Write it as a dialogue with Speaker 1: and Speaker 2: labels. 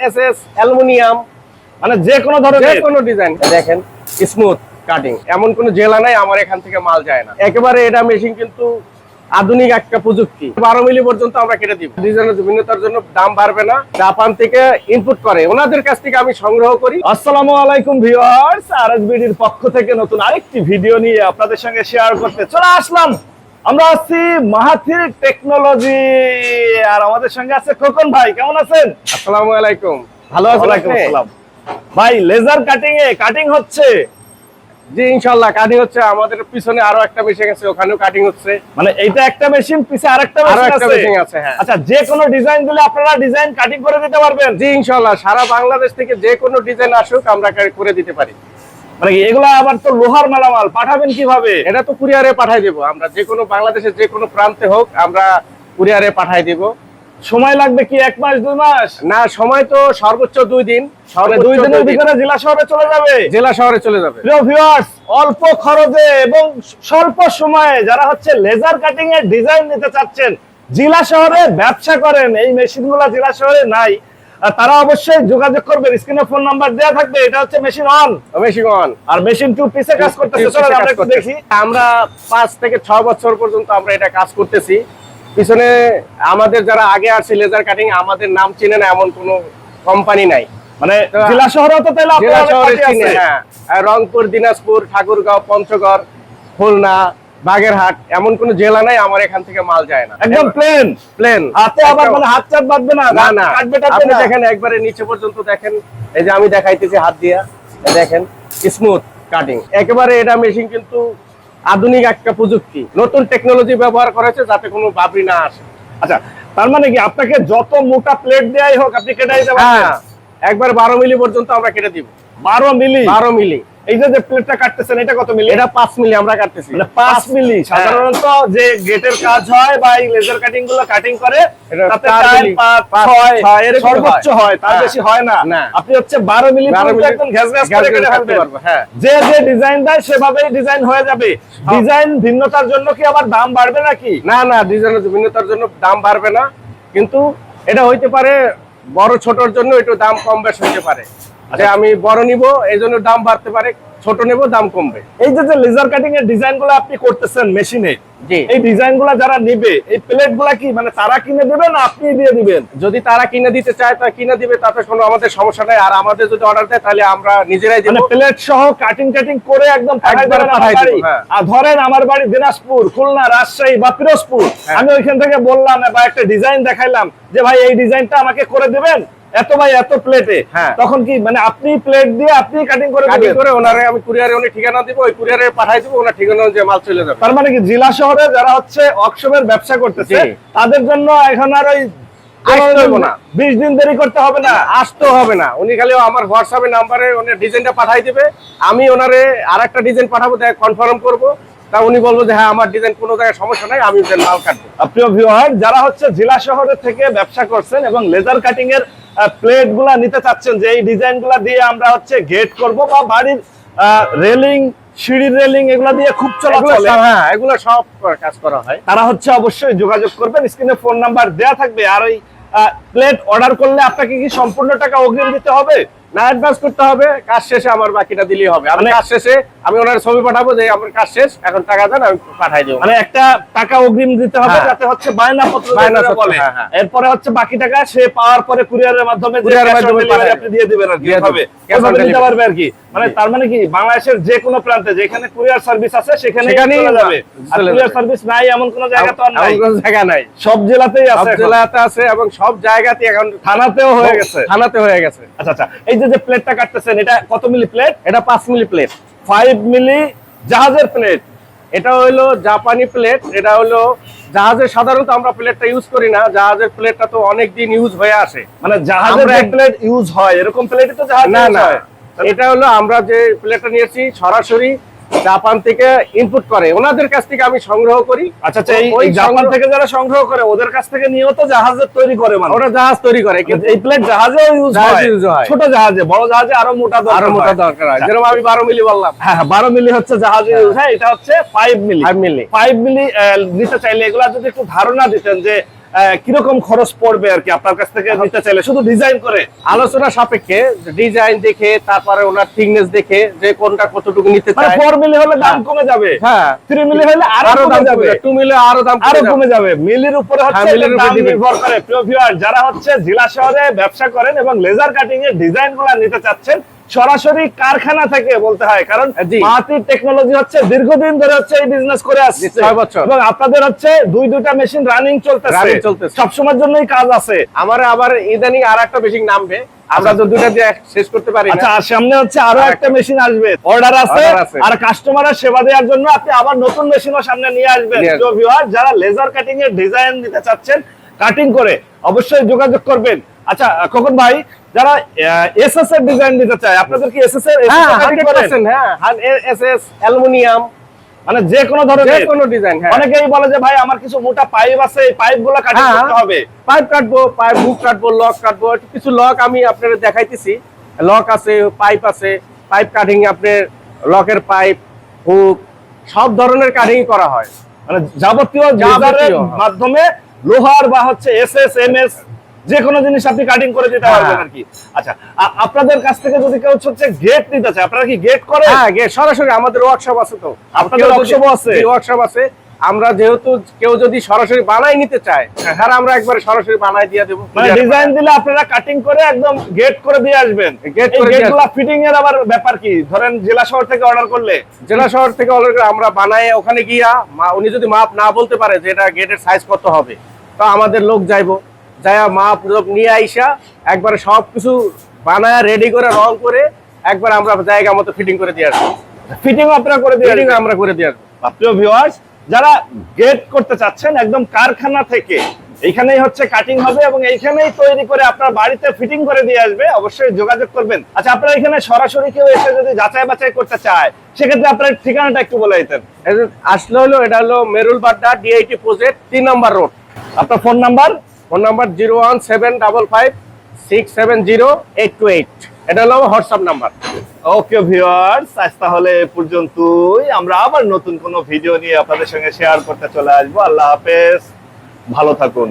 Speaker 1: SS aluminium,
Speaker 2: মানে যে কোনো ধরনের
Speaker 1: যে কোনো ডিজাইন। দেখেন স্মুথ কাটিং, এমন কোনো জেলা নাই আমার এখান থেকে মাল যায় না। একেবারে এটা মেশিন কিন্তু আধুনিক একটা প্রযুক্তি। 12 মিলি পর্যন্ত আমরা কেটে দিব। ডিজাইনের বিভিন্নতার জন্য দাম বাড়বে না। জাপান থেকে ইনপুট করে, ওনাদের কাছ থেকে আমি সংগ্রহ করি।
Speaker 2: আসসালামু আলাইকুম ভিউয়ার্স, আরএসবিডির পক্ষ থেকে নতুন আরেকটি ভিডিও নিয়ে আপনাদের সঙ্গে শেয়ার করতে চলে আসলাম। আমরা আছি মাহাথির টেকনোলজি, আর আমাদের সঙ্গে আছে খোকন ভাই। কেমন আছেন?
Speaker 1: আসসালামু আলাইকুম। ভালো আছেন?
Speaker 2: ওয়ালাইকুম আসসালাম। ভাই লেজার কাটিং এ কাটিং হচ্ছে?
Speaker 1: জি ইনশাআল্লাহ কাটিং হচ্ছে। আমাদের পিছনে আরো একটা মেশিন আছে, ওখানেও কাটিং হচ্ছে।
Speaker 2: মানে এইটা একটা মেশিন, পিছে আরেকটা
Speaker 1: মেশিন আছে। হ্যাঁ।
Speaker 2: আচ্ছা, যে কোনো ডিজাইন দিলে আপনারা ডিজাইন কাটিং করে দিতে পারবেন?
Speaker 1: জি ইনশাআল্লাহ, সারা বাংলাদেশ থেকে যে কোনো ডিজাইন আসুক আমরা করে দিতে পারি।
Speaker 2: মানে এগুলা আবার তো লোহার মালামাল, পাঠাবেন কিভাবে?
Speaker 1: এটা তো কুরিয়ারে পাঠাই দেবো আমরা, যে কোনো বাংলাদেশের যে কোনো প্রান্তে হোক আমরা কুরিয়ারে পাঠাই দিব।
Speaker 2: সময় লাগবে কি 1 মাস 2 মাস?
Speaker 1: না, সময় তো সর্বোচ্চ 2 দিন।
Speaker 2: মানে 2 দিনের ভিতরে জেলা শহরে চলে যাবে?
Speaker 1: জেলা শহরে চলে যাবে।
Speaker 2: প্রিয় ভিউয়ার্স, অল্প খরচে এবং স্বল্প সময়ে যারা হচ্ছে লেজার কাটিং এর ডিজাইন নিতে চাচ্ছেন, জেলা শহরে ব্যবসা করেন, এই মেশিনগুলো জেলা শহরে নাই, তারা অবশ্যই যোগাযোগ করবেন। স্ক্রিনে ফোন নাম্বার দেওয়া থাকবে। এটা হচ্ছে মেশিন 1,
Speaker 1: মেশিন 1
Speaker 2: আর মেশিন 2 পিছে কাজ করতেছে। চলো আমরা একটু দেখি।
Speaker 1: আমরা 5 থেকে 6 বছর পর্যন্ত আমরা এটা কাজ করতেছি। পিছনে আমাদের যারা আগে আসছে লেজার কাটিং, আমাদের নাম চিনে না এমন কোনো কোম্পানি নাই।
Speaker 2: মানে জেলা শহরে তো তাহলে
Speaker 1: জেলা
Speaker 2: আপনারা
Speaker 1: শহরে
Speaker 2: পার্টি
Speaker 1: চিনে।
Speaker 2: আছে?
Speaker 1: হ্যাঁ, রংপুর, দিনাজপুর, ঠাকুরগাঁও, পঞ্চগড়, খুলনা, বাগেরহাট, এমন কোন জেলা নাই আমার এখান থেকে মাল যায় না।
Speaker 2: একদম প্লেন
Speaker 1: প্লেন।
Speaker 2: হাতে আবার মানে হাত চাপ বাঁধবে না?
Speaker 1: না না,
Speaker 2: কাটবে টাটবে
Speaker 1: আপনি
Speaker 2: না?
Speaker 1: দেখেন একবারে নিচে পর্যন্ত দেখেন। এই যে আমি দেখাইতেছি হাত দিয়া, দেখেন স্মুথ কাটিং। একেবারে এটা মেশিন কিন্তু আধুনিক একটা প্রযুক্তি, নতুন টেকনোলজি ব্যবহার করেছে যাতে কোনো বাবরি না আসে।
Speaker 2: আচ্ছা, তার মানে কি আপনাকে যত মোটা প্লেট দেয়াই হোক আপনি কেটে দিতে পারবেন?
Speaker 1: হ্যাঁ, একবার 12 মিলি পর্যন্ত আমরা কেটে দিব।
Speaker 2: 12 মিলি?
Speaker 1: 12 মিলি।
Speaker 2: এই যে প্লেটটা কাটতেছেন এটা কত মিলি?
Speaker 1: এটা 5 মিলি আমরা কাটতেছি।
Speaker 2: মানে 5 মিলি। সাধারণত যে গেটের কাজ হয় বা এই লেজার কাটিং গুলো কাটিং করে তাতে 4, 5, 6 এর সর্বোচ্চ হয়, তার বেশি হয় না। আপনি হচ্ছে 12 মিলি পর্যন্ত একদম ঘ্যাস ঘ্যাস করে কেটে ফেলবেন।
Speaker 1: হ্যাঁ,
Speaker 2: যে যে ডিজাইন দেয় সেভাবেই ডিজাইন হয়ে যাবে। ডিজাইন ভিন্নতার জন্য কি আবার দাম বাড়বে নাকি?
Speaker 1: না না, ডিজাইনের ভিন্নতার জন্য দাম বাড়বে না, কিন্তু এটা হইতে পারে বড় ছোটর জন্য একটু দাম কম বেশ হইতে পারে। যে আমি বড় নিব এই জন্য দাম বাড়তে পারে, ছোট নেব দাম কমবে।
Speaker 2: এই যে লেজার কাটিং এর ডিজাইন গুলো আপনি করতেছেন মেশিনে,
Speaker 1: জি,
Speaker 2: এই ডিজাইন গুলা যারা নিবে, এই প্লেট গুলা কি মানে তারা কিনে দেবে না আপনি দিয়ে দিবেন?
Speaker 1: যদি তারা কিনে দিতে চায় তা কিনে দিবে, তাতে কোনো আমাদের সমস্যা নাই। আর আমাদের যদি অর্ডার দেয় তাহলে আমরা নিজেরাই দেব।
Speaker 2: মানে প্লেট সহ কাটিং করে একদম পাঠাই দেবেন আমার বাড়ি। আর ধরেন আমার বাড়ি দিনাজপুর, খুলনা, রাজশাহী বা পিরোজপুর, আমি ওইখান থেকে বললাম বা একটা ডিজাইন দেখাইলাম যে ভাই এই ডিজাইনটা আমাকে করে দিবেন এত ভাই এত প্লেটে, তখন কি মানে আপনি প্লেট দিয়ে আপনি কাটিং করে
Speaker 1: ওনারে আমি কুরিয়ারে অনেক ঠিকানা দিব, ওই কুরিয়ারে পাঠাই দিব, ওনার ঠিকানা অনুযায়ী মাল চলে যাবে।
Speaker 2: তার মানে কি জেলা শহরে যারা হচ্ছে ওয়ার্কশপের ব্যবসা করতেছে তাদের জন্য এখন আর ওই 20 দিন দেরি করতে হবে না,
Speaker 1: আসতে হবে না। উনি খালি আমার হোয়াটসঅ্যাপে নাম্বারে ওনার ডিজাইনটা পাঠাই দিবে, আমি ওনারে আরেকটা ডিজাইন পাঠাবো, কনফার্ম করবো। তা উনি বলবো যে হ্যাঁ আমার ডিজাইন কোনো জায়গায় সমস্যা নাই, আমি মাল কাটবো।
Speaker 2: প্রিয় ভিউয়ার, যারা হচ্ছে জেলা শহরের থেকে ব্যবসা করছেন এবং লেজার কাটিং এর প্লেট গুলা নিতে চাচ্ছেন, যে এই ডিজাইন গুলা দিয়ে আমরা হচ্ছে গেট করব বা বাড়ির রেলিং, সিঁড়ির রেলিং, এগুলা দিয়ে খুব চলাচল,
Speaker 1: হ্যাঁ এগুলো সব কাজ করা হয়,
Speaker 2: তারা হচ্ছে অবশ্যই যোগাযোগ করবেন। স্ক্রিনে ফোন নাম্বার দেওয়া থাকবে। আর ওই প্লেট অর্ডার করলে আপনাকে কি সম্পূর্ণ টাকা অগ্রিম দিতে হবে
Speaker 1: না অ্যাডভান্স করতে হবে? কাজ শেষে আমার বাকিটা দিলেই হবে। আমি কাজ শেষে আমি ওনার ছবি পাঠাবো যে আমার কাজ শেষ, এখন টাকা দেন, আমি পাঠাই দেবো।
Speaker 2: মানে একটা টাকা অগ্রিম দিতে হবে যাতে হচ্ছে বায়নাপত্র বলে, এরপরে হচ্ছে বাকি টাকা সে পাওয়ার পরে কুরিয়ারের মাধ্যমে আপনি দিয়ে দিবেন আর কি হবে, এভাবে দিতে পারবে আর কি। মানে তার মানে কি বাংলাদেশের যে কোনো প্রান্তে যেখানে কুরিয়ার সার্ভিস আছে সেখানে চলে যাবে। আর কুরিয়ার সার্ভিস নাই এমন কোনো জায়গা তো আর নাই?
Speaker 1: কোনো জায়গা নাই,
Speaker 2: সব জেলাতেই আছে,
Speaker 1: সব জেলাতে আছে এবং সব জায়গাতে এখন
Speaker 2: থানাতেও হয়ে গেছে,
Speaker 1: থানাতে হয়ে গেছে।
Speaker 2: আচ্ছা আচ্ছা, এই যে প্লেটটা কাটতেছেন এটা কত মিলি প্লেট?
Speaker 1: এটা 5 মিলি প্লেট।
Speaker 2: 5 মিলি জাহাজের প্লেট।
Speaker 1: এটা হলো জাপানি প্লেট। এটা হলো জাহাজের, সাধারণত আমরা প্লেটটা ইউজ করি না, জাহাজের প্লেটটা তো অনেক দিন ইউজ হয়ে আসে।
Speaker 2: মানে জাহাজের প্লেট ইউজ হয় এরকম প্লেটই তো জাহাজ?
Speaker 1: না না, এটা হলো আমরা যে প্লেটটা নিয়েছি সরাসরি জাপান থেকে ইনপুট করে, ওনাদের কাছ থেকে আমি সংগ্রহ করি।
Speaker 2: আচ্ছা আচ্ছা, এই জাপান থেকে যারা সংগ্রহ করে ওদের কাছ থেকে নিয়েও তো জাহাজে তৈরি করে, মানে
Speaker 1: ওরা জাহাজ তৈরি করে, কিন্তু
Speaker 2: এই প্লেট জাহাজেও ইউজ হয়, ছোট জাহাজে, বড় জাহাজে আরো মোটা
Speaker 1: দরকার হয়। যেরকম আমি 12 মিলি বললাম,
Speaker 2: হ্যাঁ 12 মিলি হচ্ছে জাহাজে ইউজ হয়, এটা হচ্ছে 5 মিলি। 5 মিলি নিতে চাইলে এগুলা যদি একটু ধারণা দিতেন যে কিরকম খরচ পড়বে আর কি আপনার কাছ থেকে নিতে চাইলে শুধু ডিজাইন করে?
Speaker 1: আলোচনা সাপেক্ষে ডিজাইন দেখে, তারপরে ওনার থিকনেস দেখে যে কোনটা কতটুকু নিতে
Speaker 2: মানে
Speaker 1: চায়।
Speaker 2: 4 মিলি হলে দাম
Speaker 1: হ্যাঁ।
Speaker 2: কমে যাবে,
Speaker 1: হ্যাঁ
Speaker 2: 3 মিলি হলে আরো কমে যাবে,
Speaker 1: 2 মিলে আরো দাম
Speaker 2: আরো কমে যাবে। মিলির উপরে হচ্ছে
Speaker 1: হ্যাঁ, মিলির
Speaker 2: এটার
Speaker 1: উপরে
Speaker 2: দাম
Speaker 1: দিবেন।
Speaker 2: নির্ভর করে। প্রিয় ভিউয়ার, যারা হচ্ছে জেলা শহরে ব্যবসা করেন এবং লেজার কাটিং এর ডিজাইন গুলা নিতে চাচ্ছেন সরাসরি কারখানা থেকে বলতে হয়, কারণ
Speaker 1: জি।
Speaker 2: মাহাতির টেকনোলজি হচ্ছে দীর্ঘদিন ধরে হচ্ছে এই বিজনেস করে আসছে,
Speaker 1: 6 বছর।
Speaker 2: এবং আপনাদের হচ্ছে দুইটা মেশিন রানিং চলতেছে,
Speaker 1: Running চলতেছে।
Speaker 2: সবসময়ের জন্যই কাজ আছে।
Speaker 1: আমার আবার ইদানিং আর একটা মেশিন নামবে, আমরা তো দুইটা দিয়ে শেষ করতে পারি না।
Speaker 2: আচ্ছা, আর সামনে হচ্ছে আরো একটা মেশিন আসবে, অর্ডার আছে,
Speaker 1: Order আছে।
Speaker 2: আর কাস্টমারের সেবা দেওয়ার জন্য আপনি আবার নতুন মেশিনও সামনে নিয়ে আসবেন।
Speaker 1: নিয়ে আসবেন।
Speaker 2: প্রিয় ভিউয়ার, যারা লেজার কাটিং এর ডিজাইন নিতে চাচ্ছেন কাটিং করে, অবশ্যই যোগাযোগ করবেন। আচ্ছা খোকন ভাই, যারা এসএস এর ডিজাইন নিতে চায়, আপনাদের কি এসএস এর
Speaker 1: হ্যাঁ
Speaker 2: কাটিং করেন?
Speaker 1: 100%, হ্যাঁ এসএস অ্যালুমিনিয়াম
Speaker 2: মানে যে কোনো
Speaker 1: যে
Speaker 2: ধরনের?
Speaker 1: কোনো ডিজাইন। হ্যাঁ
Speaker 2: অনেকেই বলে যে ভাই আমার কিছু মোটা পাইপ আছে, এই পাইপগুলো কাটিং
Speaker 1: হ্যাঁ।
Speaker 2: করতে হবে।
Speaker 1: পাইপ কাটবো, পাইপ হুক কাটবো, লক কাটবো, কিছু লক আমি আপনাদের দেখাইতেছি। লক আছে, পাইপ আছে, পাইপ কাটিং আপনার লকের পাইপ, হুক, সব ধরনের কাটিং করা হয়।
Speaker 2: মানে যাবতীয় লেজারের
Speaker 1: যাবতীয়।
Speaker 2: মাধ্যমে লোহার বা হচ্ছে এসএস এমএস যে কোনো জিনিস আপনি কাটিং করে দিতে
Speaker 1: হ্যাঁ।
Speaker 2: পারবেন আর কি। আচ্ছা, আপনাদের কাছ থেকে যদি কেউ হচ্ছে গেট নিতে চায়, আপনারা কি গেট করেন?
Speaker 1: হ্যাঁ সরাসরি আমাদের ওয়ার্কশপ আছে তো।
Speaker 2: আপনাদের workshop আছে?
Speaker 1: ওয়ার্কশপ আছে। আমরা যেহেতু কেউ যদি সরাসরি বানাই নিতে চায়, হ্যাঁ আমরা একবারে সরাসরি বানাই দিয়ে দেবো।
Speaker 2: মানে ডিজাইন দিলে আপনারা কাটিং করে একদম গেট করে দিয়ে আসবেন।
Speaker 1: Gate
Speaker 2: এই
Speaker 1: করে দিয়ে
Speaker 2: গেটগুলো ফিটিং এর আবার ব্যাপার কি? ধরেন জেলা শহর থেকে অর্ডার করলে
Speaker 1: জেলা শহর থেকে অলরেডি আমরা বানাই, ওখানে গিয়া উনি যদি মাপ না বলতে পারে যে এটা গেটের সাইজ কত হবে, তো আমাদের লোক যাইবো, যাইয়া মাপ লোক নিয়ে আইসা একবারে সবকিছু বানায় রেডি করে রং করে একবার আমরা জায়গা মতো ফিটিং করে দিয়ে আসবো।
Speaker 2: ফিটিং আপনারা করে দিয়ে
Speaker 1: ফিটিং
Speaker 2: আসবেন।
Speaker 1: আমরা করে দিয়ে আসবো।
Speaker 2: প্রিয় ভিউয়ার্স, যারা গেট করতে চাচ্ছেন একদম কারখানা থেকে, এইখানেই হচ্ছে কাটিং হবে এবং এইখানেই তৈরি করে আপনার বাড়িতে ফিটিং করে দিয়ে আসবে, অবশ্যই যোগাযোগ করবেন। আচ্ছা, আপনারা এখানে সরাসরি কেউ এসে যদি যাচাই বাছাই করতে চায়, সেক্ষেত্রে আপনার ঠিকানাটা একটু বলে দিতেন।
Speaker 1: এই যে আসলে হলো, এটা হলো মেরুল বাড্ডা ডিআইটি প্রজেক্ট 3 নম্বর রোড।
Speaker 2: আপনার ফোন নাম্বার?
Speaker 1: Phone number 01755670828। এটা হলো হোয়াটসঅ্যাপ নাম্বার।
Speaker 2: ওকে ভিউয়ার্স, আজ তাহলে এ পর্যন্তই। আমরা আবার নতুন কোনো ভিডিও নিয়ে আপনাদের সঙ্গে শেয়ার করতে চলে আসবো। আল্লাহ হাফেজ, ভালো থাকুন।